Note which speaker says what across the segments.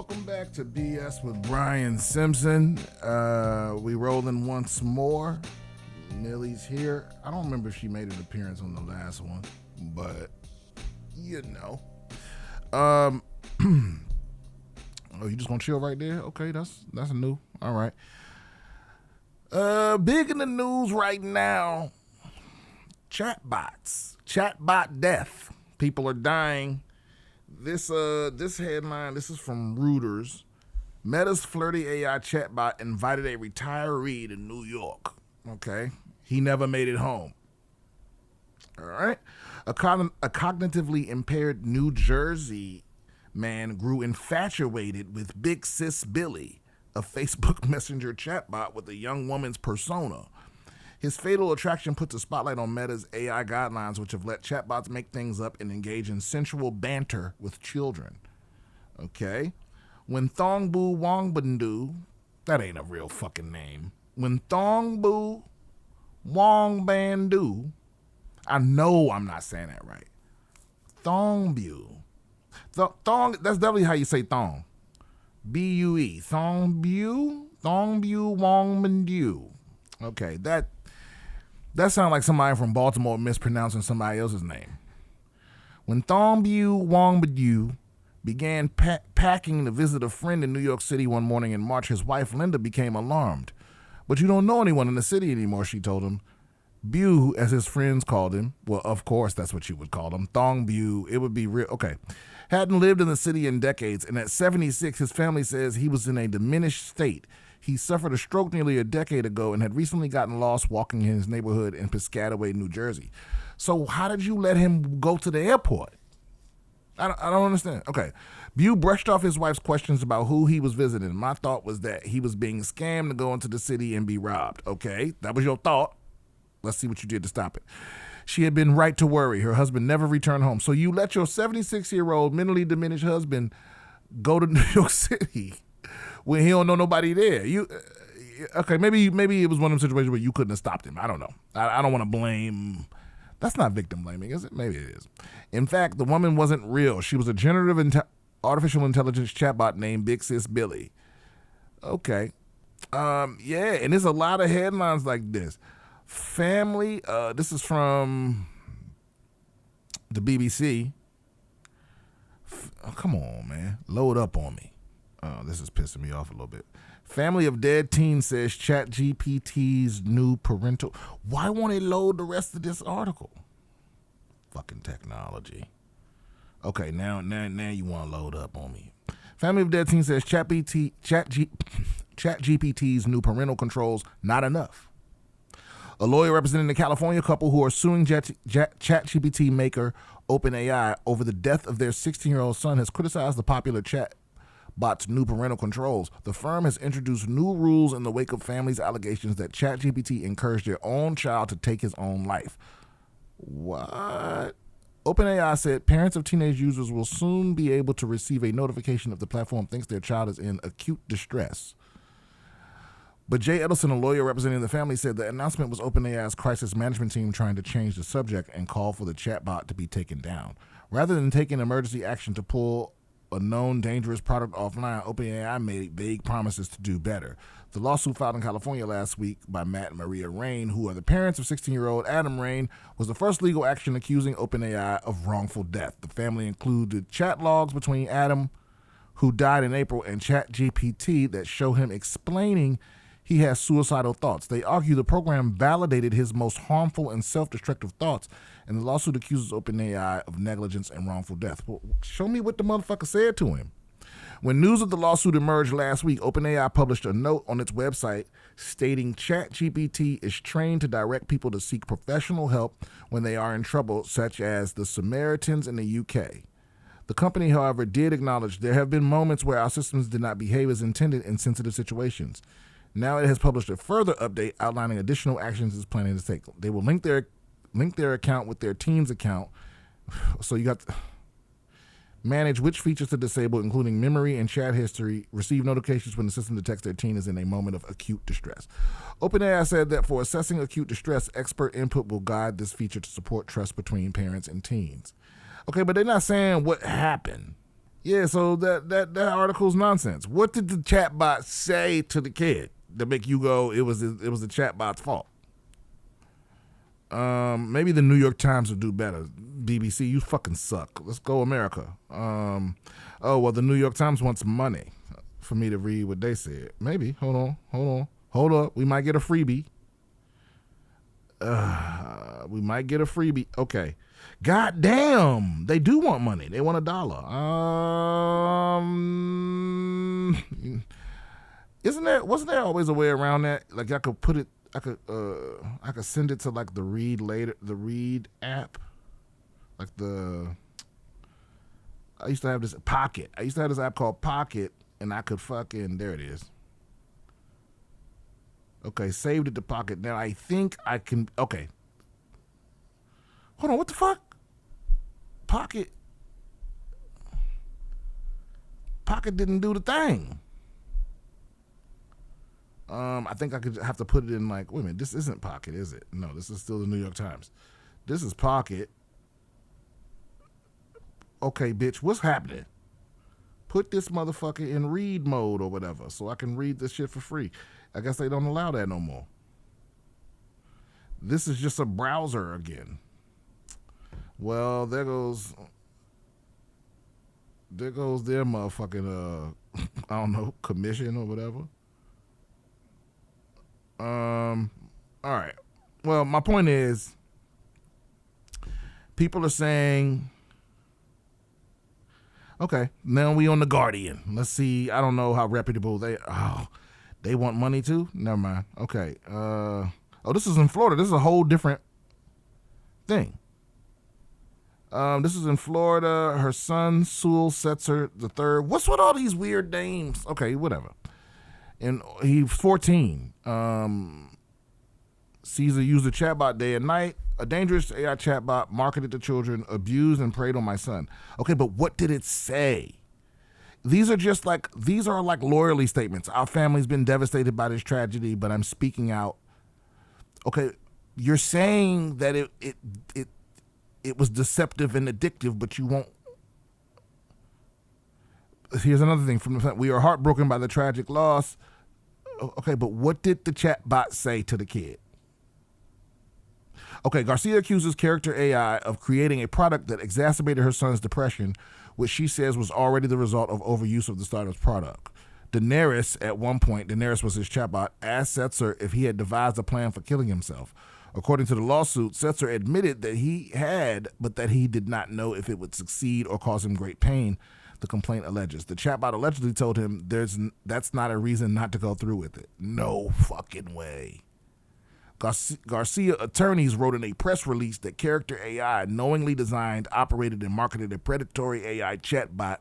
Speaker 1: Welcome back to BS with Brian Simpson. We rolling once more. Millie's here. I don't remember if she made an appearance on the last one, but you know. Oh, you just gonna chill right there? Okay, that's new. All right. Big in the news right now. Chatbots. Chatbot death. People are dying. This headline, this is from Reuters. Meta's flirty AI chatbot invited a retiree to New York. Okay. He never made it home. All right. A cognitively impaired New Jersey man grew infatuated with Big Sis Billy, a Facebook Messenger chatbot with a young woman's persona. His fatal attraction puts a spotlight on Meta's AI guidelines, which have let chatbots make things up and engage in sensual banter with children. Okay? When Thongbu Wangbandu, that ain't a real fucking name. When Thongbu Wangbandu, I know I'm not saying that right. Thongbu. Thong, that's definitely how you say thong. B-U-E. Thongbu Wangbandu. Okay, that sounds like somebody from Baltimore mispronouncing somebody else's name. When Thongbu Wangbandu began packing to visit a friend in New York City one morning in March, his wife Linda became alarmed. But you don't know anyone in the city anymore, she told him. Bu, as his friends called him, well, of course that's what you would call him, Thongbu, it would be real, okay, hadn't lived in the city in decades, and at 76, his family says he was in a diminished state. He suffered a stroke nearly a decade ago and had recently gotten lost walking in his neighborhood in Piscataway, New Jersey. So how did you let him go to the airport? I don't understand. Okay. Bu brushed off his wife's questions about who he was visiting. My thought was that he was being scammed to go into the city and be robbed. Okay, that was your thought. Let's see what you did to stop it. She had been right to worry. Her husband never returned home. So you let your 76-year-old mentally diminished husband go to New York City when he don't know nobody there. Okay, maybe it was one of them situations where you couldn't have stopped him. I don't know. I don't want to blame. That's not victim blaming, is it? Maybe it is. In fact, the woman wasn't real. She was a generative artificial intelligence chatbot named Big Sis Billy. Okay. Yeah, and there's a lot of headlines like this. Family, this is from the BBC. Oh, come on, man. Load up on me. Oh, this is pissing me off a little bit. Family of dead teen says ChatGPT's new parental. Why won't it load the rest of this article? Fucking technology. Okay, now you want to load up on me. Family of dead teen says ChatGPT's new parental controls not enough. A lawyer representing the California couple who are suing ChatGPT maker OpenAI over the death of their 16-year-old son has criticized the popular chatbot's new parental controls. The firm has introduced new rules in the wake of families' allegations that ChatGPT encouraged their own child to take his own life. What? OpenAI said parents of teenage users will soon be able to receive a notification if the platform thinks their child is in acute distress. But Jay Edelson, a lawyer representing the family, said the announcement was OpenAI's crisis management team trying to change the subject and call for the chatbot to be taken down. Rather than taking emergency action to pull a known dangerous product offline, OpenAI made vague promises to do better. The lawsuit filed in California last week by Matt and Maria Rain, who are the parents of 16-year-old Adam Rain, was the first legal action accusing OpenAI of wrongful death. The family included chat logs between Adam, who died in April, and ChatGPT that show him explaining he has suicidal thoughts. They argue the program validated his most harmful and self-destructive thoughts, and the lawsuit accuses OpenAI of negligence and wrongful death. Well, show me what the motherfucker said to him. When news of the lawsuit emerged last week, OpenAI published a note on its website stating ChatGPT is trained to direct people to seek professional help when they are in trouble, such as the Samaritans in the UK. The company, however, did acknowledge there have been moments where our systems did not behave as intended in sensitive situations. Now it has published a further update outlining additional actions it's planning to take. They will link their account with their teen's account. So you got to manage which features to disable, including memory and chat history, receive notifications when the system detects their teen is in a moment of acute distress. OpenAI said that for assessing acute distress, expert input will guide this feature to support trust between parents and teens. Okay, but they're not saying what happened. Yeah, so that article's nonsense. What did the chatbot say to the kid to make you go, it was the chatbot's fault? Maybe the New York Times would do better. BBC, you fucking suck. Let's go America. Oh, well, the New York Times wants money for me to read what they said. Maybe. Hold up. We might get a freebie. We might get a freebie. Okay. God damn. They do want money. They want $1. Wasn't there always a way around that? Like I could put it, I could send it to like the Read app. Like I used to have this Pocket. I used to have this app called Pocket, and I could there it is. Okay, saved it to Pocket. Now I think I can, okay. Hold on, what the fuck? Pocket didn't do the thing. I think I could have to put it in like, wait a minute, this isn't Pocket, is it? No, this is still the New York Times. This is Pocket. Okay, bitch, what's happening? Put this motherfucker in read mode or whatever so I can read this shit for free. I guess they don't allow that no more. This is just a browser again. Well, there goes their motherfucking I don't know, commission or whatever. All right. Well, my point is, people are saying, okay, now we on The Guardian. Let's see. I don't know how reputable they want money too? Never mind. Okay. This is in Florida. This is a whole different thing. This is in Florida. Her son, Sewell Setzer III. What's with all these weird names? Okay, whatever. And he's 14. Caesar used a chatbot day and night. A dangerous AI chatbot marketed to children, abused and preyed on my son. Okay, but what did it say? These are like loyalty statements. Our family's been devastated by this tragedy, but I'm speaking out. Okay, you're saying that it was deceptive and addictive, but you won't. Here's another thing from the fact we are heartbroken by the tragic loss. Okay, but what did the chatbot say to the kid? Okay, Garcia accuses character AI of creating a product that exacerbated her son's depression, which she says was already the result of overuse of the startup's product. At one point, Daenerys was his chatbot, asked Setzer if he had devised a plan for killing himself. According to the lawsuit, Setzer admitted that he had, but that he did not know if it would succeed or cause him great pain, the complaint alleges. The chatbot allegedly told him that's not a reason not to go through with it. No fucking way. Garcia attorneys wrote in a press release that character AI knowingly designed, operated, and marketed a predatory AI chatbot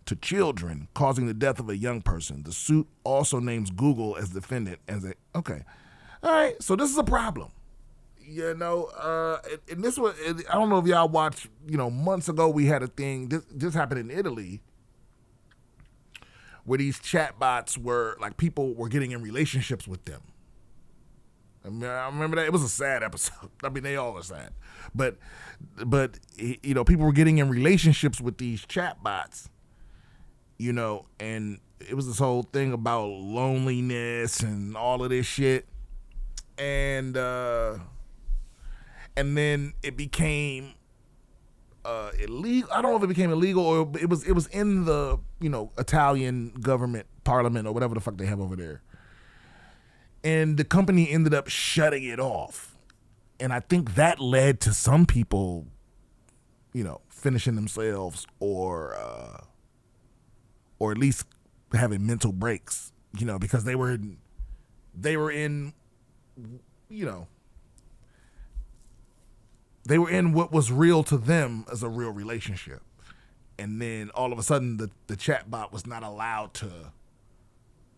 Speaker 1: to children, causing the death of a young person. The suit also names Google as defendant. Okay. All right, so this is a problem. And this was, I don't know if y'all watched, months ago we had a thing, this happened in Italy, where these chatbots were, like, people were getting in relationships with them. I remember that. It was a sad episode. I mean, they all are sad. But people were getting in relationships with these chatbots, and it was this whole thing about loneliness and all of this shit. And then it became illegal. I don't know if it became illegal or it was in the, Italian government parliament or whatever the fuck they have over there. And the company ended up shutting it off. And I think that led to some people, finishing themselves or at least having mental breaks, because they were in, they were in what was real to them as a real relationship. And then all of a sudden the chatbot was not allowed to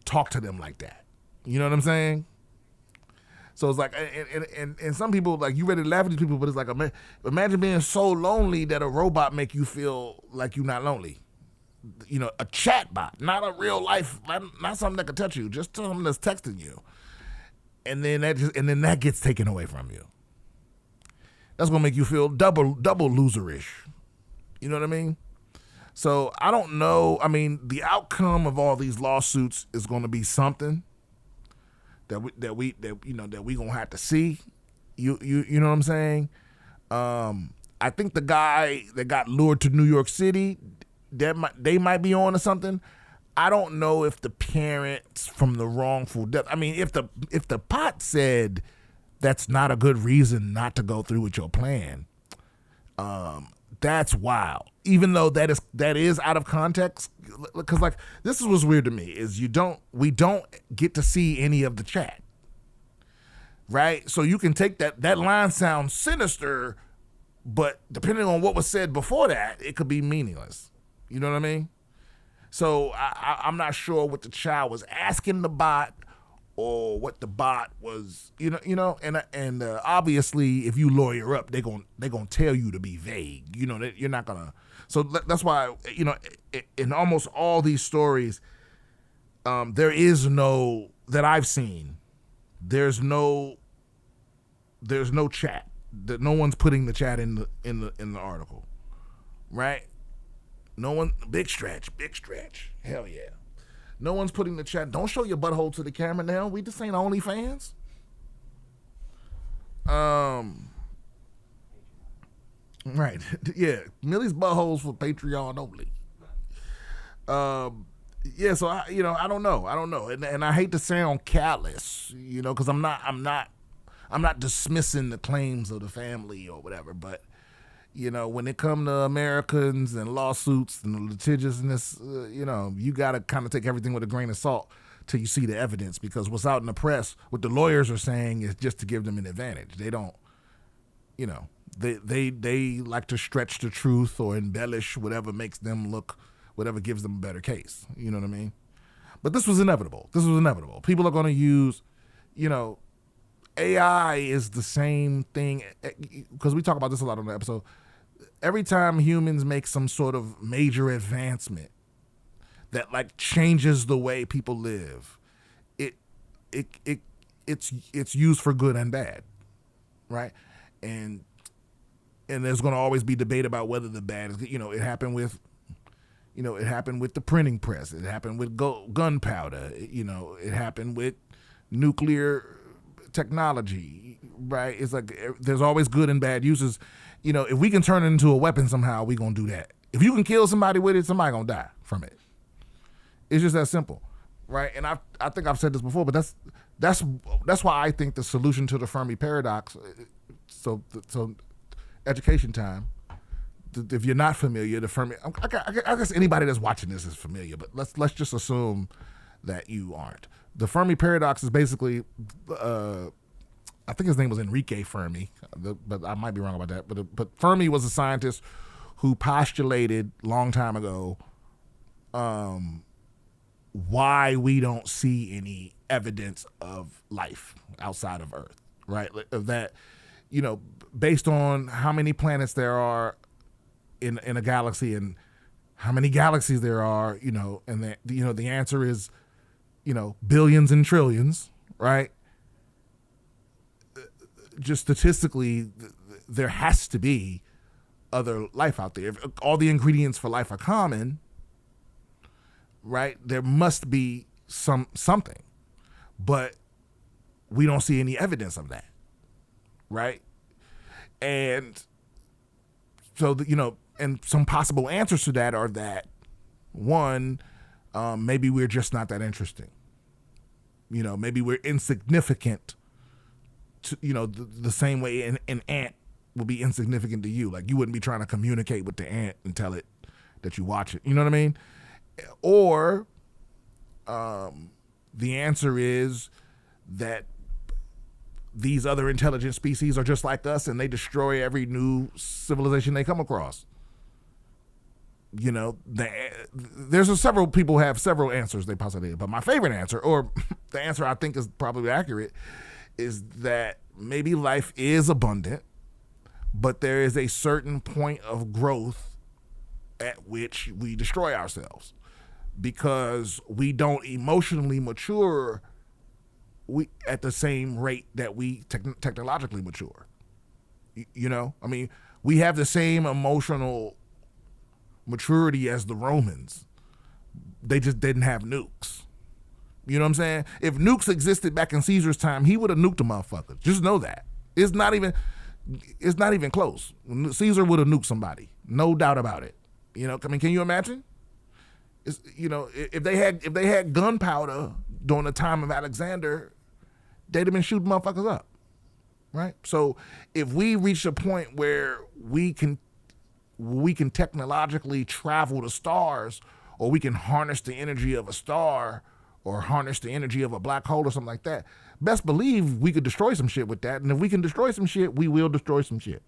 Speaker 1: talk to them like that. You know what I'm saying? So it's like, and some people, like, you ready to laugh at these people, but it's like, imagine being so lonely that a robot make you feel like you're not lonely. A chatbot, not a real life, not something that can touch you, just something that's texting you. And then that gets taken away from you. That's gonna make you feel double loserish. You know what I mean? So I don't know. I mean, the outcome of all these lawsuits is going to be something that we gonna have to see. You know what I'm saying? I think the guy that got lured to New York City, they might be on to something. I don't know if the parents from the wrongful death. I mean, if the pot said that's not a good reason not to go through with your plan, that's wild. Even though that is out of context, because like this is what's weird to me is we don't get to see any of the chat, right? So you can take that line sounds sinister, but depending on what was said before that, it could be meaningless. You know what I mean? So I'm not sure what the child was asking the bot, or what the bot was, and obviously if you lawyer up, they're gonna tell you to be vague. You're not gonna. So that's why in almost all these stories, there is no that I've seen. There's no chat. That no one's putting the chat in the article, right? No one. Big stretch. Hell yeah. No one's putting the chat. Don't show your butthole to the camera now. We just ain't OnlyFans. Right. Yeah. Millie's buttholes for Patreon only. Yeah. So I don't know. And I hate to sound callous, because I'm not dismissing the claims of the family or whatever, but when it come to Americans and lawsuits and the litigiousness, you got to kind of take everything with a grain of salt till you see the evidence, because what's out in the press, what the lawyers are saying is just to give them an advantage. They don't, they like to stretch the truth or embellish whatever makes them look, whatever gives them a better case. You know what I mean? But this was inevitable. People are going to use, AI is the same thing, because we talk about this a lot on the episode. Every time humans make some sort of major advancement that like changes the way people live, it's used for good and bad, right? And there's going to always be debate about whether the bad is, it happened with the printing press, it happened with gunpowder, it happened with nuclear technology, right? It's like there's always good and bad uses. If we can turn it into a weapon somehow, we gonna do that. If you can kill somebody with it, somebody gonna die from it. It's just that simple, right? And I think I've said this before, but that's why I think the solution to the Fermi paradox. So education time. If you're not familiar, the Fermi. I guess anybody that's watching this is familiar, but let's just assume that you aren't. The Fermi paradox is basically, I think his name was Enrique Fermi, but I might be wrong about that. But Fermi was a scientist who postulated long time ago why we don't see any evidence of life outside of Earth, right? That, based on how many planets there are in a galaxy and how many galaxies there are, and that, the answer is, billions and trillions, right? Just statistically, there has to be other life out there. If all the ingredients for life are common, right? There must be something, but we don't see any evidence of that, right? And so, and some possible answers to that are that, one, maybe we're just not that interesting. Maybe we're insignificant to, the same way an ant will be insignificant to you. Like you wouldn't be trying to communicate with the ant and tell it that you watch it. You know what I mean? Or the answer is that these other intelligent species are just like us and they destroy every new civilization they come across. There's several people have several answers they postulated, but my favorite answer, or the answer I think is probably accurate, is that maybe life is abundant, but there is a certain point of growth at which we destroy ourselves because we don't emotionally mature at the same rate that we technologically mature. We have the same emotional maturity as the Romans. They just didn't have nukes. You know what I'm saying? If nukes existed back in Caesar's time, he would have nuked a motherfucker. Just know that. It's not even close. Caesar would have nuked somebody. No doubt about it. You know, I mean, can you imagine? If they had gunpowder during the time of Alexander, they'd have been shooting motherfuckers up. Right? So if we reach a point where we can technologically travel to stars, or we can harness the energy of a star, or harness the energy of a black hole or something like that, best believe we could destroy some shit with that. And if we can destroy some shit, we will destroy some shit.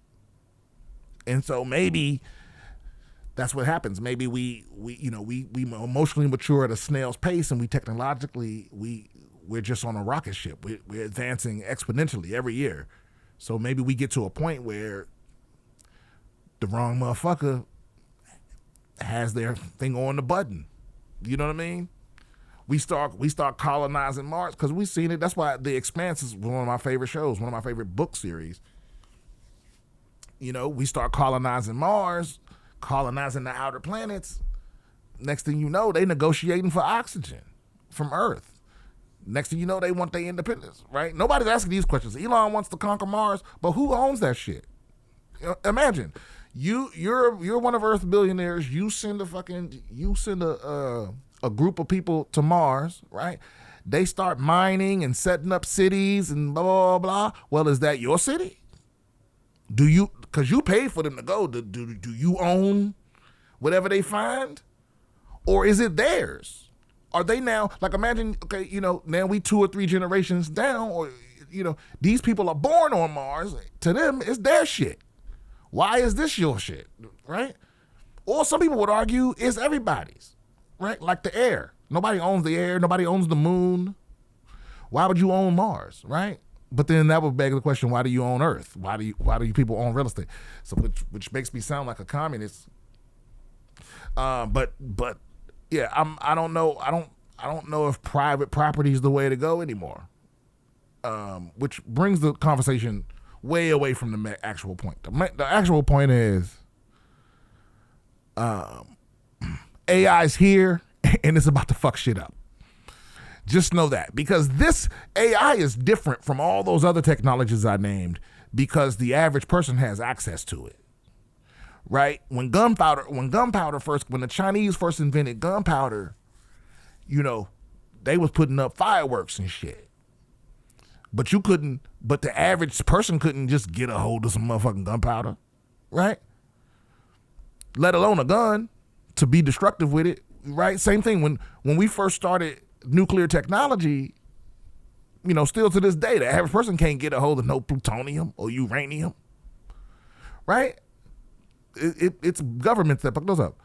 Speaker 1: And so maybe that's what happens. Maybe we emotionally mature at a snail's pace, and we technologically, we're just on a rocket ship. We're advancing exponentially every year. So maybe we get to a point where the wrong motherfucker has their thing on the button. You know what I mean? We start colonizing Mars because we've seen it. That's why The Expanse is one of my favorite shows, one of my favorite book series. You know, we start colonizing Mars, colonizing the outer planets. Next thing you know, they negotiating for oxygen from Earth. Next thing you know, they want their independence, right? Nobody's asking these questions. Elon wants to conquer Mars, but who owns that shit? Imagine you're one of Earth's billionaires. You send a group of people to Mars, right? They start mining and setting up cities and blah, blah, blah. Well, is that your city? Because you paid for them to go. Do you own whatever they find? Or is it theirs? Are they now, like imagine, okay, now we 2 or 3 generations down, or, these people are born on Mars. To them, it's their shit. Why is this your shit, right? Or some people would argue it's everybody's. Right? Like the air. Nobody owns the air. Nobody owns the moon. Why would you own Mars? Right? But then that would beg the question, why do you own Earth? Why do you people own real estate? So which makes me sound like a communist. But yeah, I don't know. I don't know if private property is the way to go anymore. Which brings the conversation way away from the actual point. The actual point is AI's here and it's about to fuck shit up. Just know that, because this AI is different from all those other technologies I named, because the average person has access to it. Right? When the Chinese first invented gunpowder, they was putting up fireworks and shit. But the average person couldn't just get a hold of some motherfucking gunpowder. Right? Let alone a gun to be destructive with it, right? Same thing when we first started nuclear technology, still to this day, the average person can't get a hold of no plutonium or uranium, right? It's governments that fuck those up.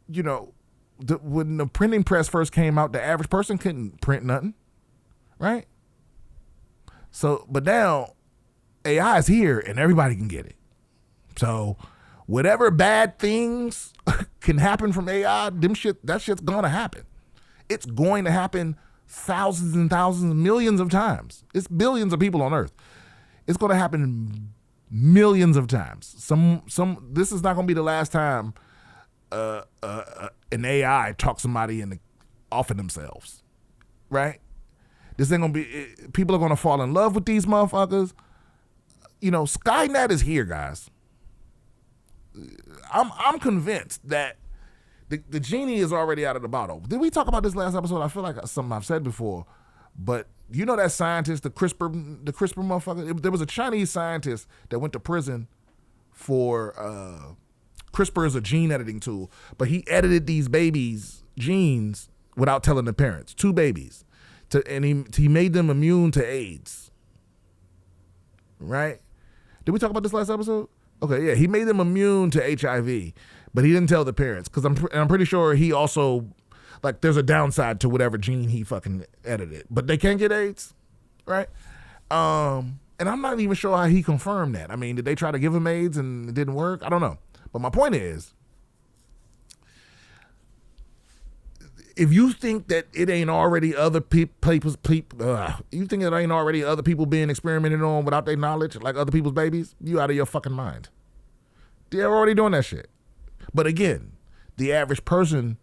Speaker 1: When the printing press first came out, the average person couldn't print nothing, right? So, but now AI is here and everybody can get it. So, whatever bad things can happen from AI, that shit's gonna happen. It's going to happen thousands and thousands, millions of times. It's billions of people on Earth. It's gonna happen millions of times. This is not gonna be the last time an AI talks somebody into offing themselves, right? This ain't gonna be. People are gonna fall in love with these motherfuckers. Skynet is here, guys. I'm convinced that the genie is already out of the bottle. Did we talk about this last episode? I feel like something I've said before, but that scientist, the CRISPR motherfucker. There was a Chinese scientist that went to prison for CRISPR is a gene editing tool, but he edited these babies' genes without telling the parents. 2 babies, and he made them immune to AIDS. Right? Did we talk about this last episode? Okay, yeah, he made them immune to HIV, but he didn't tell the parents, because I'm pretty sure he also, there's a downside to whatever gene he fucking edited, but they can't get AIDS, right? And I'm not even sure how he confirmed that. I mean, did they try to give him AIDS and it didn't work? I don't know. But my point is, if you think that it ain't already other people, you think it ain't already other people being experimented on without their knowledge, like other people's babies, you out of your fucking mind. They're already doing that shit. But again, the average person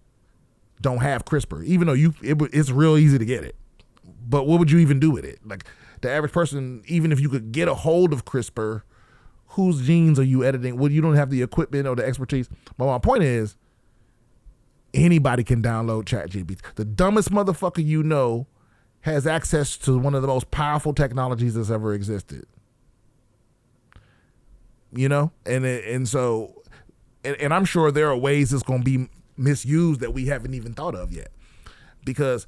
Speaker 1: don't have CRISPR, even though it's real easy to get it. But what would you even do with it? Like the average person, even if you could get a hold of CRISPR, whose genes are you editing? Well, you don't have the equipment or the expertise. But my point is, anybody can download ChatGPT. The dumbest motherfucker you know has access to one of the most powerful technologies that's ever existed. You know? And so I'm sure there are ways it's going to be misused that we haven't even thought of yet. Because,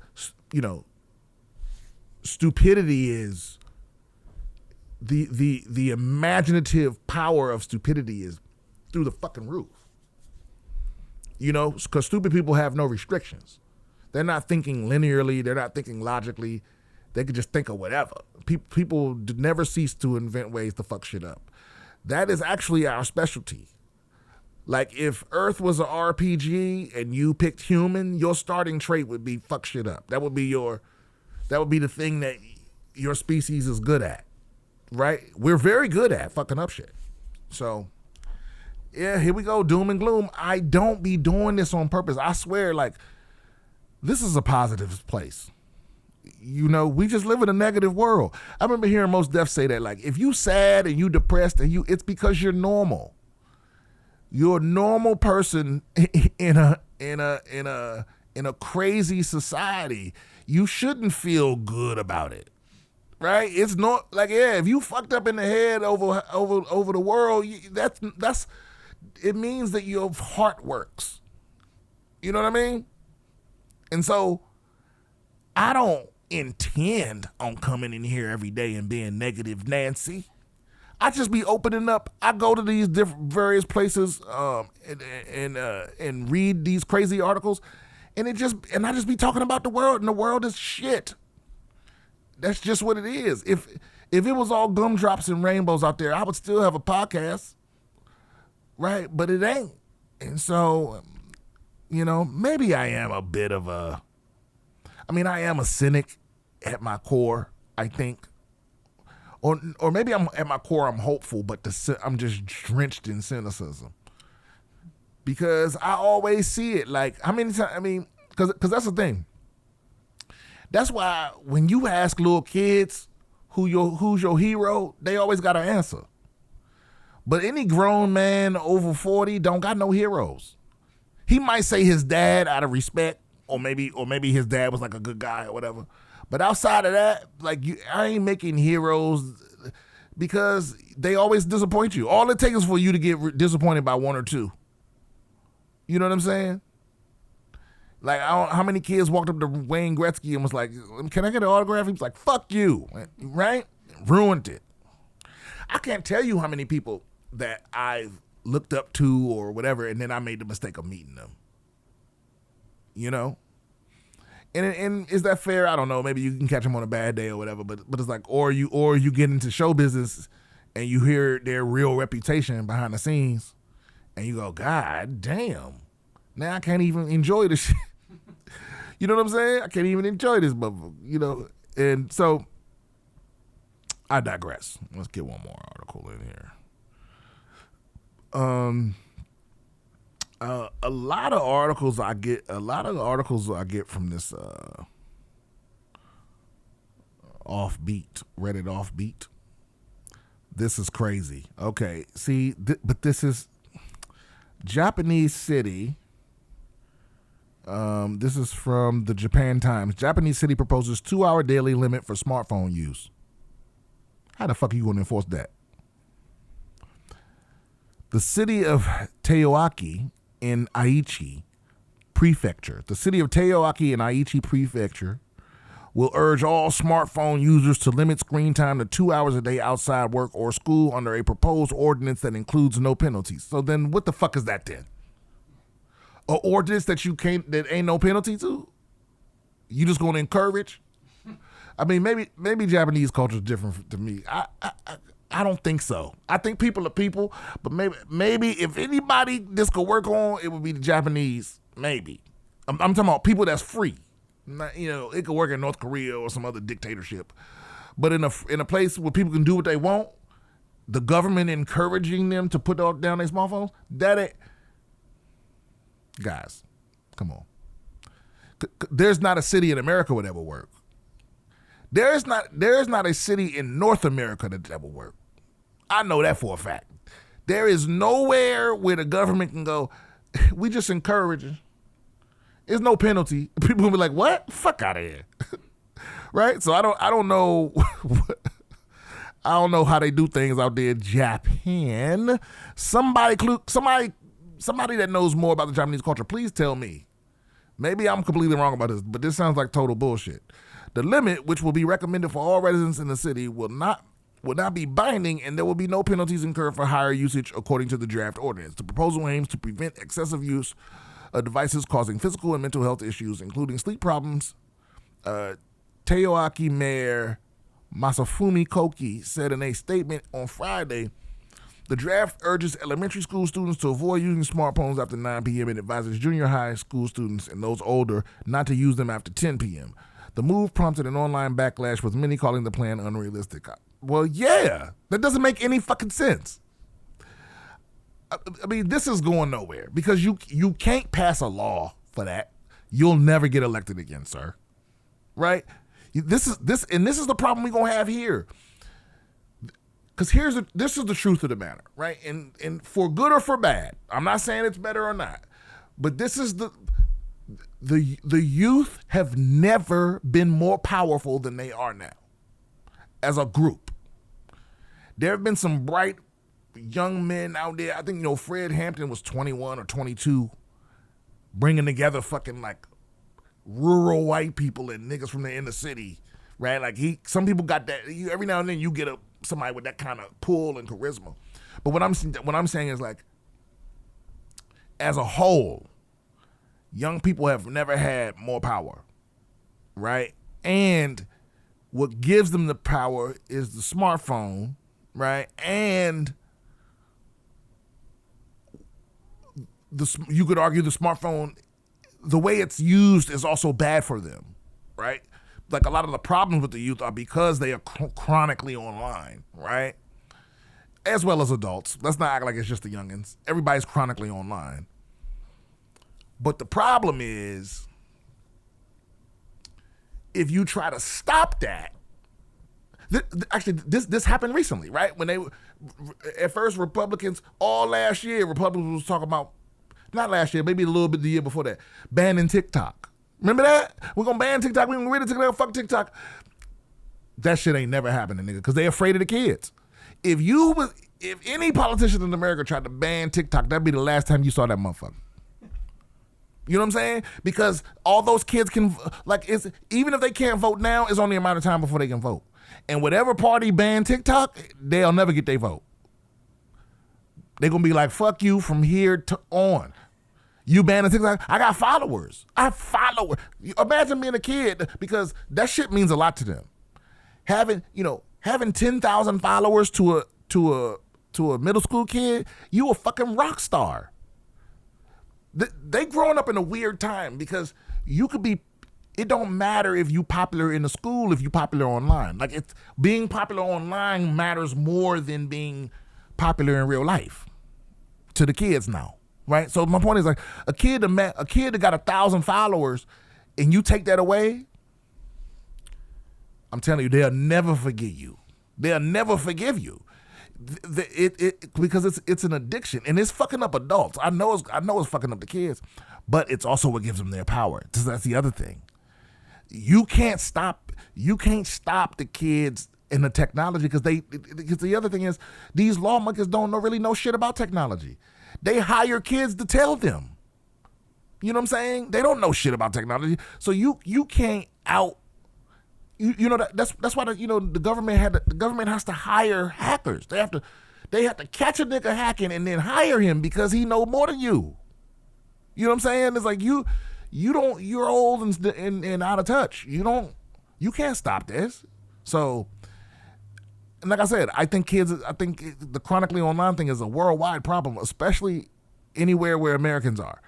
Speaker 1: you know, stupidity is the imaginative power of stupidity is through the fucking roof. You know, because stupid people have no restrictions. They're not thinking linearly. They're not thinking logically. They could just think of whatever. People never cease to invent ways to fuck shit up. That is actually our specialty. Like if Earth was an RPG and you picked human, your starting trait would be fuck shit up. That would be the thing that your species is good at, right? We're very good at fucking up shit. So, yeah, here we go, doom and gloom. I don't be doing this on purpose. I swear, like, this is a positive place. You know, we just live in a negative world. I remember hearing Mos Def say that, like, if you sad and you depressed and it's because you're normal. You're a normal person in a crazy society. You shouldn't feel good about it, right? It's not like, yeah, if you fucked up in the head over the world, that's it means that your heart works. You know what I mean? And so I don't intend on coming in here every day and being negative Nancy. I just be opening up. I go to these different various places and read these crazy articles, and I just be talking about the world, and the world is shit. That's just what it is. If it was all gumdrops and rainbows out there, I would still have a podcast, right? But it ain't. And so, you know, maybe I am a bit of I am a cynic at my core, I think. Or maybe I'm at my core, I'm hopeful, but I'm just drenched in cynicism. Because I always see it. Like, how many times, because that's the thing. That's why when you ask little kids who's your hero, they always got an answer. But any grown man over 40 don't got no heroes. He might say his dad out of respect, or maybe his dad was like a good guy or whatever. But outside of that, like, I ain't making heroes because they always disappoint you. All it takes is for you to get disappointed by one or two. You know what I'm saying? Like, how many kids walked up to Wayne Gretzky and was like, "Can I get an autograph?" He was like, "Fuck you," right? Ruined it. I can't tell you how many people that I've looked up to or whatever, and then I made the mistake of meeting them. You know? And is that fair? I don't know. Maybe you can catch them on a bad day or whatever. But it's like, or you get into show business and you hear their real reputation behind the scenes, and you go, God damn! Now I can't even enjoy this shit. You know what I'm saying? I can't even enjoy this, you know. And so I digress. Let's get one more article in here. A lot of articles I get from this offbeat, Reddit offbeat. This is crazy. Okay, see, but this is Japanese city. This is from the Japan Times. Japanese city proposes 2-hour daily limit for smartphone use. How the fuck are you going to enforce that? The city of Toyoaki in Aichi Prefecture. The city of Toyoaki in Aichi Prefecture will urge all smartphone users to limit screen time to 2 hours a day outside work or school under a proposed ordinance that includes no penalties. So then what the fuck is that then? An ordinance that ain't no penalty to? You just gonna encourage? I mean, maybe Japanese culture is different to me. I don't think so. I think people are people, but maybe if anybody this could work on, it would be the Japanese. Maybe. I'm talking about people that's free. Not, you know, it could work in North Korea or some other dictatorship, but in a place where people can do what they want, the government encouraging them to put down their smartphones, that ain't. Guys, come on. There's not a city in America where that will work. There's not a city in North America that will work. I know that for a fact. There is nowhere where the government can go, we just encourage it. There's no penalty. People will be like, what? Fuck out of here. Right? So I don't know I don't know how they do things out there in Japan. Somebody that knows more about the Japanese culture, please tell me. Maybe I'm completely wrong about this, but this sounds like total bullshit. The limit, which will be recommended for all residents in the city, will not be binding, and there will be no penalties incurred for higher usage according to the draft ordinance. The proposal aims to prevent excessive use of devices causing physical and mental health issues, including sleep problems. Teoaki Mayor Masafumi Koki said in a statement on Friday, the draft urges elementary school students to avoid using smartphones after 9 p.m. and advises junior high school students and those older not to use them after 10 p.m. The move prompted an online backlash, with many calling the plan unrealistic. Well, yeah, that doesn't make any fucking sense. I mean, this is going nowhere because you can't pass a law for that. You'll never get elected again, sir. Right? This is the problem we're gonna have here. Because this is the truth of the matter, right? And for good or for bad, I'm not saying it's better or not, but this is the youth have never been more powerful than they are now as a group. There have been some bright young men out there. I think, Fred Hampton was 21 or 22, bringing together fucking like rural white people and niggas from the inner city, right? Like some people got that. Every now and then you get somebody with that kind of pull and charisma. But what I'm saying is, like, as a whole, young people have never had more power, right? And what gives them the power is the smartphone, right? And you could argue the smartphone, the way it's used is also bad for them, right? Like, a lot of the problems with the youth are because they are chronically online, right? As well as adults. Let's not act like it's just the youngins. Everybody's chronically online. But the problem is, if you try to stop that, this happened recently, right? When at first Republicans, all last year, Republicans was talking about, not last year, maybe a little bit the year before that, banning TikTok. Remember that? We're going to ban TikTok. We're going to get rid of TikTok. Fuck TikTok. That shit ain't never happening, nigga, because they're afraid of the kids. If any politician in America tried to ban TikTok, that'd be the last time you saw that motherfucker. You know what I'm saying? Because all those kids can, even if they can't vote now, it's only a matter of time before they can vote. And whatever party banned TikTok, they'll never get their vote. They're going to be like, fuck you from here to on. You banning TikTok? I got followers. Imagine being a kid, because that shit means a lot to them. Having 10,000 followers to a middle school kid, you a fucking rock star. They growing up in a weird time, because you could be, it don't matter if you popular in the school, if you popular online. Like, it's being popular online matters more than being popular in real life to the kids now. Right? So my point is, like, a kid that got 1,000 followers and you take that away, I'm telling you, they'll never forgive you. They'll never forgive you. Because it's an addiction, and it's fucking up adults. I know it's fucking up the kids, but it's also what gives them their power. That's the other thing. You can't stop the kids in the technology, because the other thing is, these lawmakers don't really know shit about technology. They hire kids to tell them. You know what I'm saying? They don't know shit about technology. So you can't that's why the government has to hire hackers. They have to catch a nigga hacking and then hire him because he know more than you. You know what I'm saying? It's like you're old and out of touch. You can't stop this. So, and like I said, I think the chronically online thing is a worldwide problem, especially anywhere where Americans are.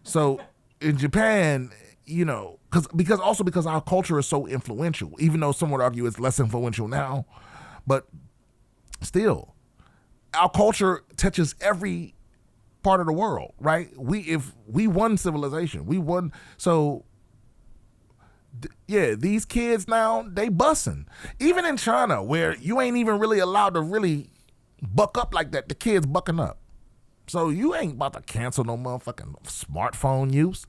Speaker 1: So in Japan, because our culture is so influential, even though some would argue it's less influential now, but still, our culture touches every part of the world, right? If we won civilization, we won. So yeah, these kids now, they bussing. Even in China, where you ain't even really allowed to really buck up like that, the kids bucking up. So you ain't about to cancel no motherfucking smartphone use,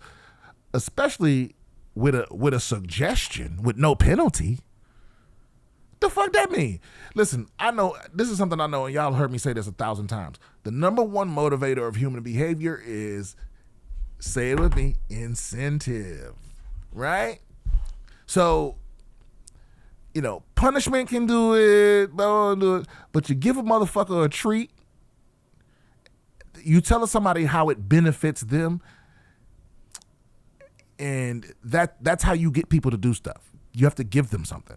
Speaker 1: especially with a suggestion with no penalty. The fuck that mean? Listen, I know this is something I know, and y'all heard me say this 1,000 times. The number one motivator of human behavior is, say it with me, incentive, right? So, punishment can do it, but you give a motherfucker a treat, you tell somebody how it benefits them, and that's how you get people to do stuff. You have to give them something.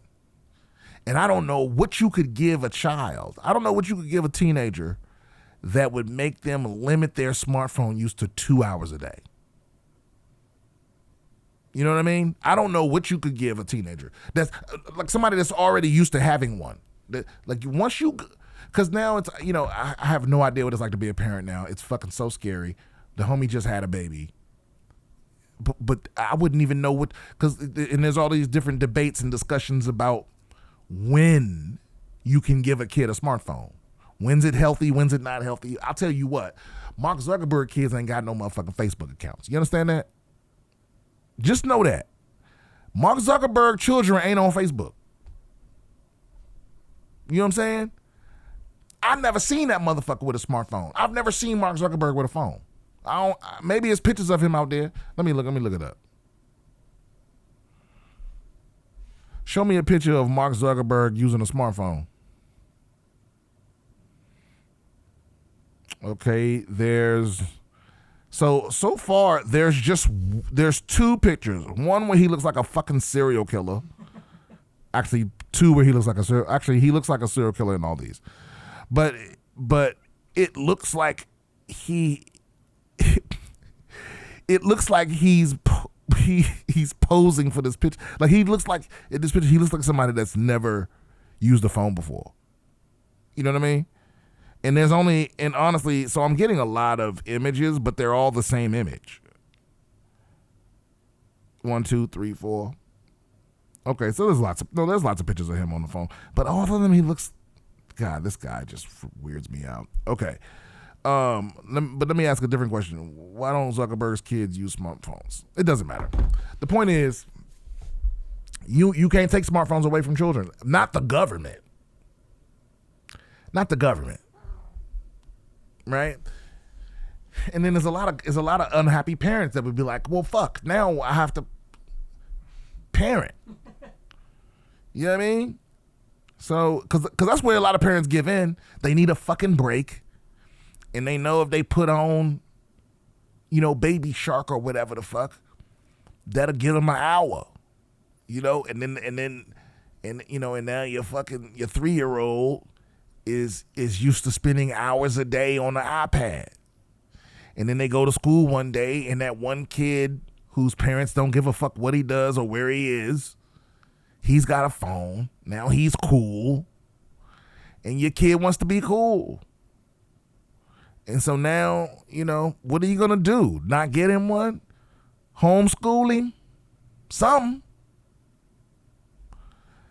Speaker 1: And I don't know what you could give a child. I don't know what you could give a teenager that would make them limit their smartphone use to 2 hours a day. You know what I mean? I don't know what you could give a teenager. That's like somebody that's already used to having one. Like once you, because now it's, I have no idea what it's like to be a parent now. It's fucking so scary. The homie just had a baby. But I wouldn't even know what, and there's all these different debates and discussions about when you can give a kid a smartphone. When's it healthy? When's it not healthy? I'll tell you what, Mark Zuckerberg kids ain't got no motherfucking Facebook accounts. You understand that? Just know that. Mark Zuckerberg children ain't on Facebook. You know what I'm saying? I've never seen that motherfucker with a smartphone. I've never seen Mark Zuckerberg with a phone. Maybe it's pictures of him out there. Let me look it up. Show me a picture of Mark Zuckerberg using a smartphone. Okay, so far there's two pictures. One where he looks like a fucking serial killer. Actually, two where he looks like he looks like a serial killer in all these. But it looks like it looks like he's posing for this picture. Like he looks like in this picture, he looks like somebody that's never used a phone before. You know what I mean? And honestly, so I'm getting a lot of images, but they're all the same image. 1, 2, 3, 4. Okay, so there's lots of pictures of him on the phone, but all of them he looks. God, this guy just weirds me out. Okay. But let me ask a different question. Why don't Zuckerberg's kids use smartphones? It doesn't matter. The point is, you can't take smartphones away from children. Not the government. Not the government. Right? And then there's a lot of unhappy parents that would be like, well, fuck, now I have to parent. You know what I mean? So, because that's where a lot of parents give in. They need a fucking break. And they know if they put on, Baby Shark or whatever the fuck, that'll give them an hour, and now your 3-year-old is used to spending hours a day on the iPad. And then they go to school one day and that one kid whose parents don't give a fuck what he does or where he is, he's got a phone. Now he's cool. And your kid wants to be cool. And so now, what are you going to do? Not get him one? Homeschool him? Something.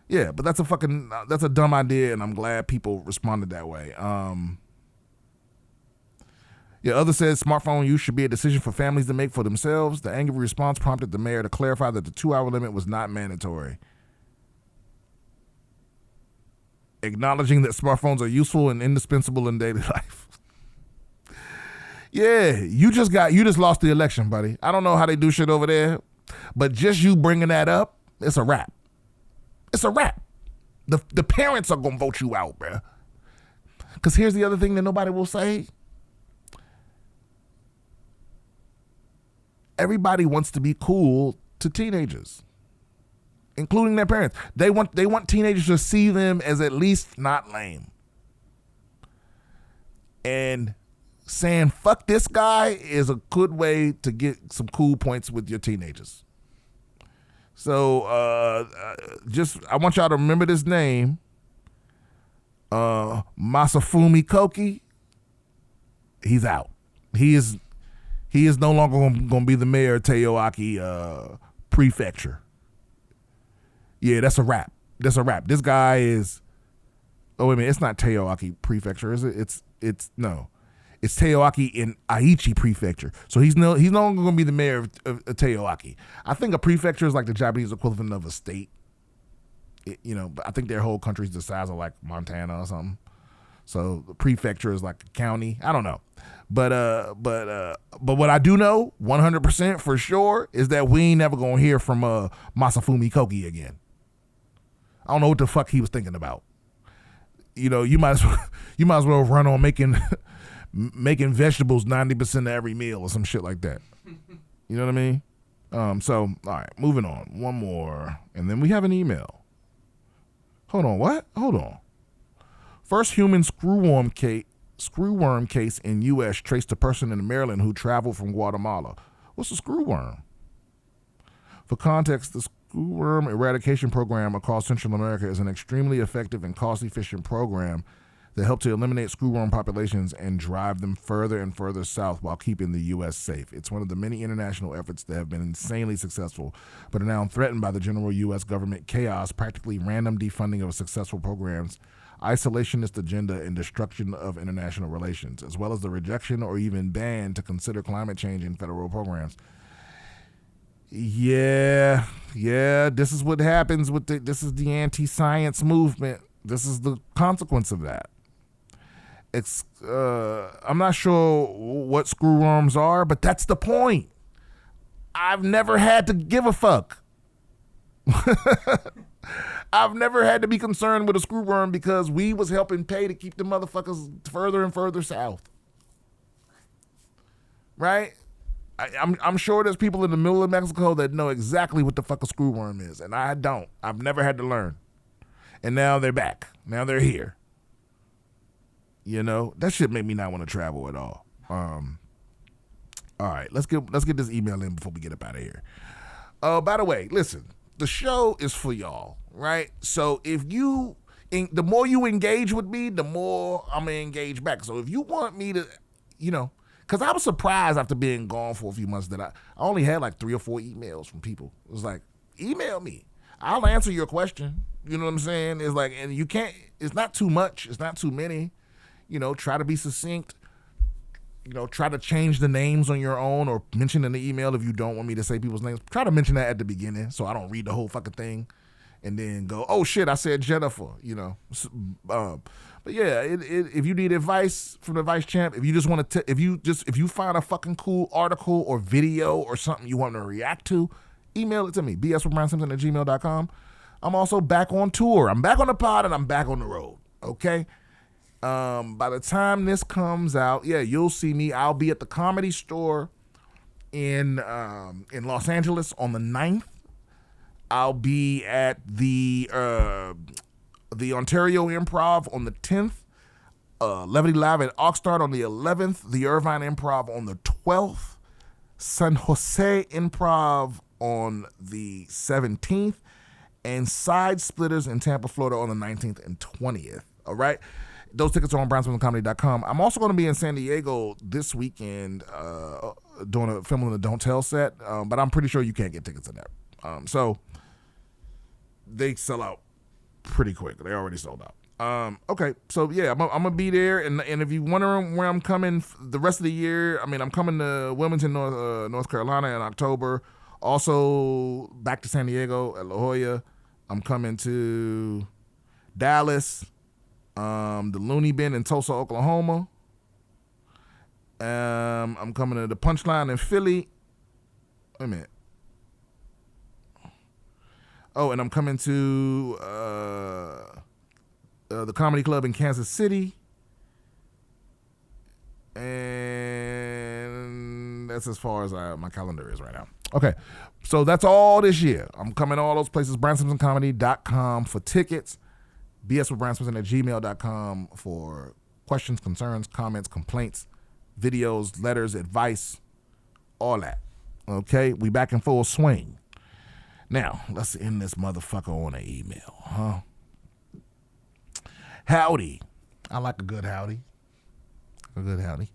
Speaker 1: Yeah, but that's a dumb idea, and I'm glad people responded that way. Others said smartphone use should be a decision for families to make for themselves. The angry response prompted the mayor to clarify that the 2-hour limit was not mandatory. Acknowledging that smartphones are useful and indispensable in daily life. Yeah, you just lost the election, buddy. I don't know how they do shit over there, but just you bringing that up, it's a wrap. It's a wrap. The parents are going to vote you out, bruh. Because here's the other thing that nobody will say. Everybody wants to be cool to teenagers, including their parents. They want teenagers to see them as at least not lame. And saying fuck this guy is a good way to get some cool points with your teenagers. So I want y'all to remember this name, Masafumi Koki. He's out. He is no longer going to be the mayor of Teotihuacan Prefecture. Yeah, that's a wrap. This guy is. Oh wait a minute, it's not Teotihuacan Prefecture, is it? It's Teotihuacan in Aichi Prefecture. So he's no longer going to be the mayor of Teotihuacan. I think a prefecture is like the Japanese equivalent of a state. But I think their whole country's the size of like Montana or something. So the prefecture is like a county. I don't know. But what I do know 100% for sure is that we ain't never going to hear from Masafumi Koki again. I don't know what the fuck he was thinking about. You might as well run on making vegetables 90% of every meal or some shit like that. You know what I mean? So all right, moving on. One more, and then we have an email. Hold on, what? Hold on. First human screwworm case in U.S. traced to person in Maryland who traveled from Guatemala. What's a screwworm? For context, the screwworm eradication program across Central America is an extremely effective and cost-efficient program that helps to eliminate screwworm populations and drive them further and further south while keeping the U.S. safe. It's one of the many international efforts that have been insanely successful, but are now threatened by the general U.S. government chaos, practically random defunding of successful programs, isolationist agenda, and destruction of international relations, as well as the rejection or even ban to consider climate change in federal programs. Yeah, this is what happens with this is the anti-science movement. This is the consequence of that. I'm not sure what screwworms are, but that's the point. I've never had to give a fuck. I've never had to be concerned with a screwworm because we was helping pay to keep the motherfuckers further and further south. Right? I'm sure there's people in the middle of Mexico that know exactly what the fuck a screwworm is, and I don't. I've never had to learn. And now they're back. Now they're here. That shit made me not want to travel at all. All right, let's get this email in before we get up out of here. By the way, listen, the show is for y'all, right? So the more you engage with me, the more I'm gonna engage back. So if you want me to, because I was surprised after being gone for a few months that I only had like 3 or 4 emails from people. It was like, email me. I'll answer your question. You know what I'm saying? It's like, and you can't, it's not too much. It's not too many. Try to be succinct. Try to change the names on your own or mention in the email if you don't want me to say people's names. Try to mention that at the beginning so I don't read the whole fucking thing and then go, oh shit, I said Jennifer, But yeah, if you need advice from the Vice Champ, if you just want to, if you find a fucking cool article or video or something you want to react to, email it to me, bswithbriansimpson@gmail.com. I'm also back on tour. I'm back on the pod and I'm back on the road. Okay. By the time this comes out, you'll see me. I'll be at the Comedy Store in Los Angeles on the 9th. I'll be at the Ontario Improv on the 10th. Levity Live at Oxnard on the 11th. The Irvine Improv on the 12th. San Jose Improv on the 17th. And Side Splitters in Tampa, Florida on the 19th and 20th. All right. Those tickets are on BrianSimpsonComedy.com. I'm also going to be in San Diego this weekend filming the Don't Tell set, but I'm pretty sure you can't get tickets in there. So they sell out pretty quick. They already sold out. Okay, so yeah, I'm going to be there, and if you're wondering where I'm coming the rest of the year, I'm coming to Wilmington, North Carolina in October. Also back to San Diego at La Jolla. I'm coming to Dallas. The Looney Bin in Tulsa, Oklahoma. I'm coming to the Punchline in Philly. Wait a minute. Oh, and I'm coming to the Comedy Club in Kansas City. And that's as far as my calendar is right now. Okay, so that's all this year. I'm coming to all those places. BrianSimpsonComedy.com for tickets. bswithbriansimpson@gmail.com for questions, concerns, comments, complaints, videos, letters, advice, all that. Okay, we back in full swing. Now, let's end this motherfucker on an email, huh? Howdy. I like a good howdy. A good howdy.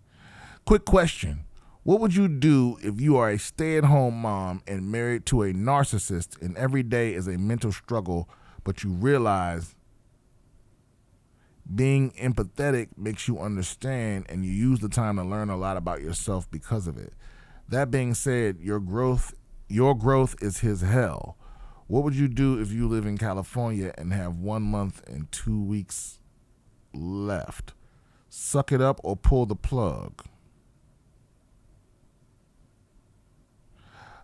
Speaker 1: Quick question. What would you do if you are a stay-at-home mom and married to a narcissist and every day is a mental struggle, but you realize being empathetic makes you understand and you use the time to learn a lot about yourself because of it? That being said, your growth is his hell. What would you do if you live in California and have 1 month and 2 weeks left? Suck it up or pull the plug?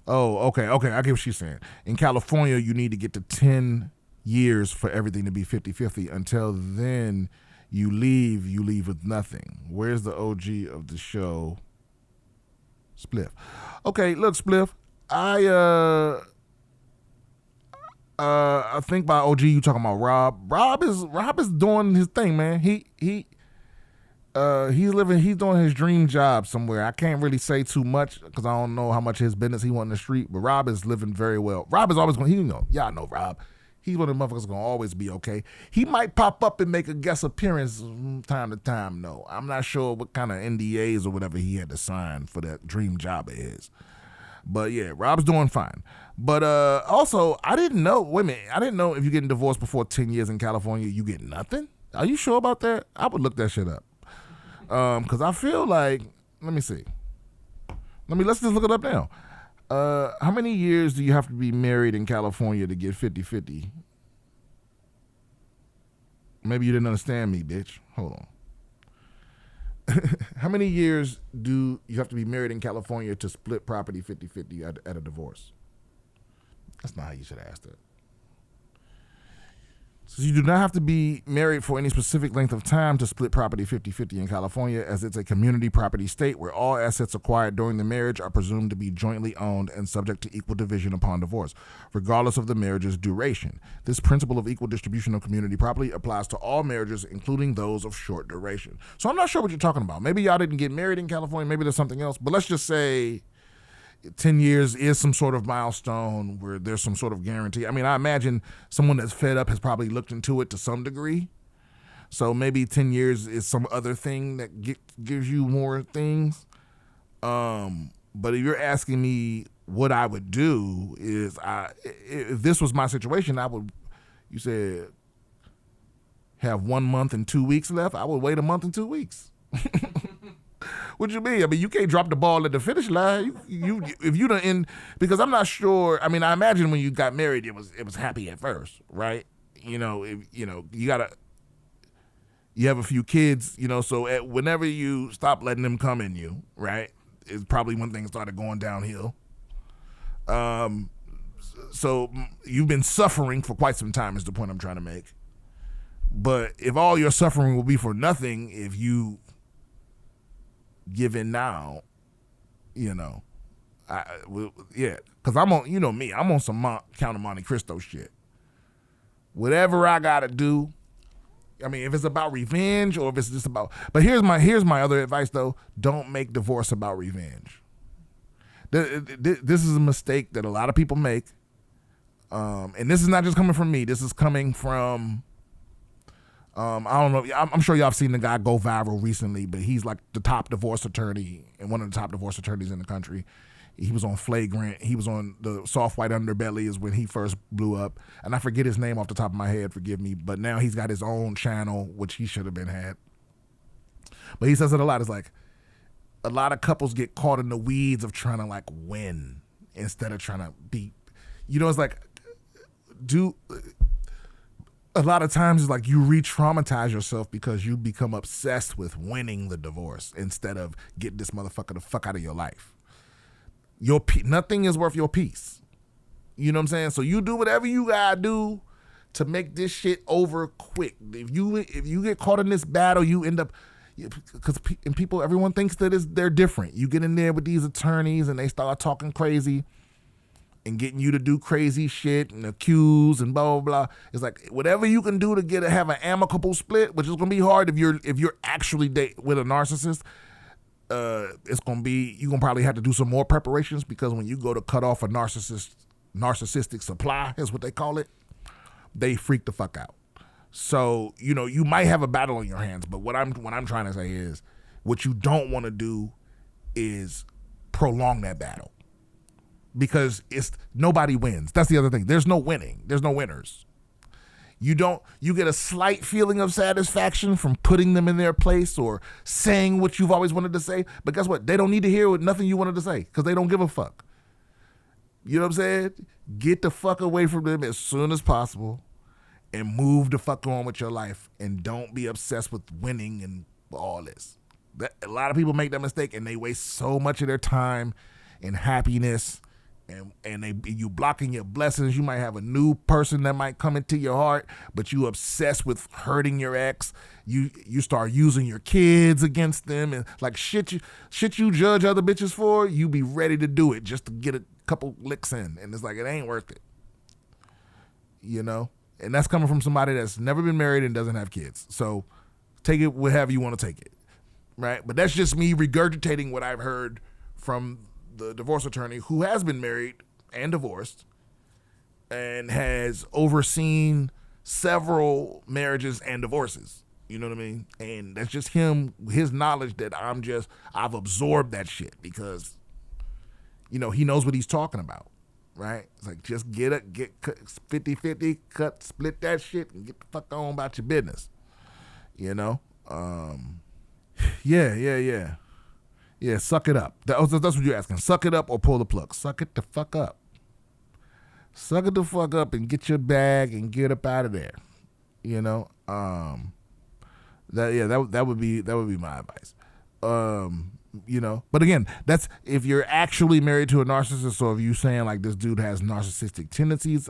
Speaker 1: Oh, okay. I get what she's saying. In California, you need to get to 10 years for everything to be 50-50. Until then, you leave with nothing. Where's the OG of the show? Spliff. Okay, look, Spliff. I think by OG you talking about Rob. Rob is doing his thing, man. He's doing his dream job somewhere. I can't really say too much because I don't know how much of his business he wants in the street, but Rob is living very well. Rob is always going, y'all know Rob. He's one of the motherfuckers going to always be okay. He might pop up and make a guest appearance from time to time, though. I'm not sure what kind of NDAs or whatever he had to sign for that dream job of his. But yeah, Rob's doing fine. But also, I didn't know if you're getting divorced before 10 years in California, you get nothing? Are you sure about that? I would look that shit up. Because I feel like, let me see. Let's just look it up now. How many years do you have to be married in California to get 50-50? Maybe you didn't understand me, bitch. Hold on. How many years do you have to be married in California to split property 50-50 at a divorce? That's not how you should ask that. So you do not have to be married for any specific length of time to split property 50-50 in California, as it's a community property state where all assets acquired during the marriage are presumed to be jointly owned and subject to equal division upon divorce, regardless of the marriage's duration. This principle of equal distribution of community property applies to all marriages, including those of short duration. So I'm not sure what you're talking about. Maybe y'all didn't get married in California. Maybe there's something else. But let's just say 10 years is some sort of milestone where there's some sort of guarantee. I mean, I imagine someone that's fed up has probably looked into it to some degree. So maybe 10 years is some other thing that gives you more things. But if you're asking me what I would do is, if this was my situation, you said have 1 month and 2 weeks left. I would wait a month and 2 weeks. What you mean? I mean, you can't drop the ball at the finish line. If you don't end, because I'm not sure. I mean, I imagine when you got married, it was happy at first, right? You have a few kids, so whenever you stop letting them come in you, right, is probably when things started going downhill. So you've been suffering for quite some time is the point I'm trying to make. But if all your suffering will be for nothing, if you give in now, because I'm on, me, I'm on some Count of Monte Cristo shit. Whatever I gotta do, I mean, if it's about revenge or if it's just about, but here's my other advice though: don't make divorce about revenge. This is a mistake that a lot of people make, and this is not just coming from me. This is coming from. I don't know. I'm sure y'all have seen the guy go viral recently, but he's like the top divorce attorney and one of the top divorce attorneys in the country. He was on Flagrant. He was on the Soft White Underbelly is when he first blew up. And I forget his name off the top of my head, forgive me. But now he's got his own channel, which he should have been had. But he says it a lot. It's like a lot of couples get caught in the weeds of trying to like win instead of trying to be, it's like, a lot of times it's like you re-traumatize yourself because you become obsessed with winning the divorce instead of getting this motherfucker the fuck out of your life. Nothing is worth your peace. You know what I'm saying? So you do whatever you gotta do to make this shit over quick. If you get caught in this battle, you end up, because everyone thinks that they're different. You get in there with these attorneys and they start talking crazy and getting you to do crazy shit and accuse and blah, blah, blah. It's like whatever you can do to have an amicable split, which is going to be hard if you're actually with a narcissist. It's going to be, you're going to probably have to do some more preparations, because when you go to cut off a narcissistic supply, is what they call it, they freak the fuck out. So, you might have a battle on your hands, but what I'm trying to say is what you don't want to do is prolong that battle. Because nobody wins. That's the other thing. There's no winning. There's no winners. You get a slight feeling of satisfaction from putting them in their place or saying what you've always wanted to say. But guess what? They don't need to hear nothing you wanted to say because they don't give a fuck. You know what I'm saying? Get the fuck away from them as soon as possible and move the fuck on with your life, and don't be obsessed with winning and all this. A lot of people make that mistake, and they waste so much of their time and happiness. And you blocking your blessings. You might have a new person that might come into your heart, but you obsessed with hurting your ex. You start using your kids against them, and like shit you judge other bitches for, you be ready to do it just to get a couple licks in, and it's like it ain't worth it. You know, and that's coming from somebody that's never been married and doesn't have kids. So take it however you want to take it, right? But that's just me regurgitating what I've heard from the divorce attorney who has been married and divorced and has overseen several marriages and divorces. You know what I mean? And that's just his knowledge that I've absorbed that shit because, you know, he knows what he's talking about, right? It's like, just get 50-50, split that shit and get the fuck on about your business, you know? Yeah, suck it up. That's what you're asking. Suck it up or pull the plug. Suck it the fuck up. Suck it the fuck up and get your bag and get up out of there. You know? That would be my advice. You know, but again, that's if you're actually married to a narcissist, or if you saying like this dude has narcissistic tendencies.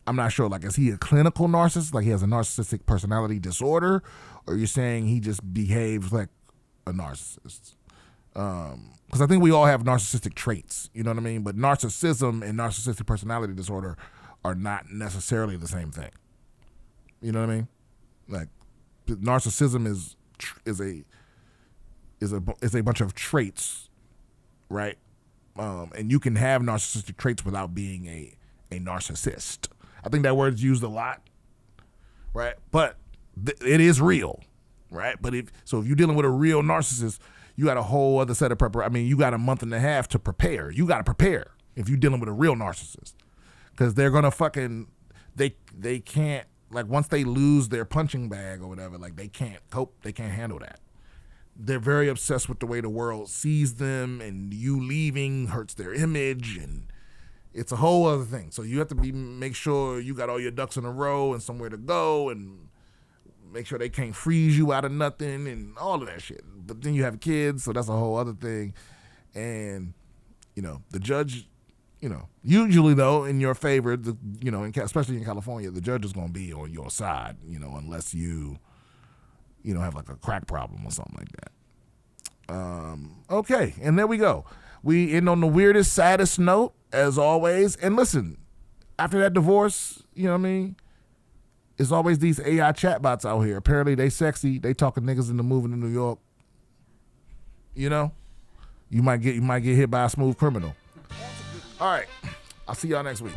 Speaker 1: I'm not sure, like, is he a clinical narcissist, like he has a narcissistic personality disorder, or you're saying he just behaves like a narcissist? Because I think we all have narcissistic traits, you know what I mean? But narcissism and narcissistic personality disorder are not necessarily the same thing. You know what I mean? Like, narcissism is a bunch of traits, right? And you can have narcissistic traits without being a narcissist. I think that word's used a lot, right? But it is real, right? But if you're dealing with a real narcissist, you got a whole other set of preparation. I mean, you got a month and a half to prepare. You got to prepare if you're dealing with a real narcissist, because they're gonna they can't, like, once they lose their punching bag or whatever, like, they can't cope. They can't handle that. They're very obsessed with the way the world sees them, and you leaving hurts their image, and it's a whole other thing. So you have to make sure you got all your ducks in a row and somewhere to go, and make sure they can't freeze you out of nothing and all of that shit. But then you have kids, so that's a whole other thing. And, you know, the judge, you know, usually though, in your favor, you know, especially in California, the judge is going to be on your side, you know, unless you know, have like a crack problem or something like that. Okay, and there we go. We end on the weirdest, saddest note, as always. And listen, after that divorce, you know what I mean? It's always these AI chatbots out here. Apparently they sexy. They talking niggas into moving to New York. You know? You might get hit by a smooth criminal. All right. I'll see y'all next week.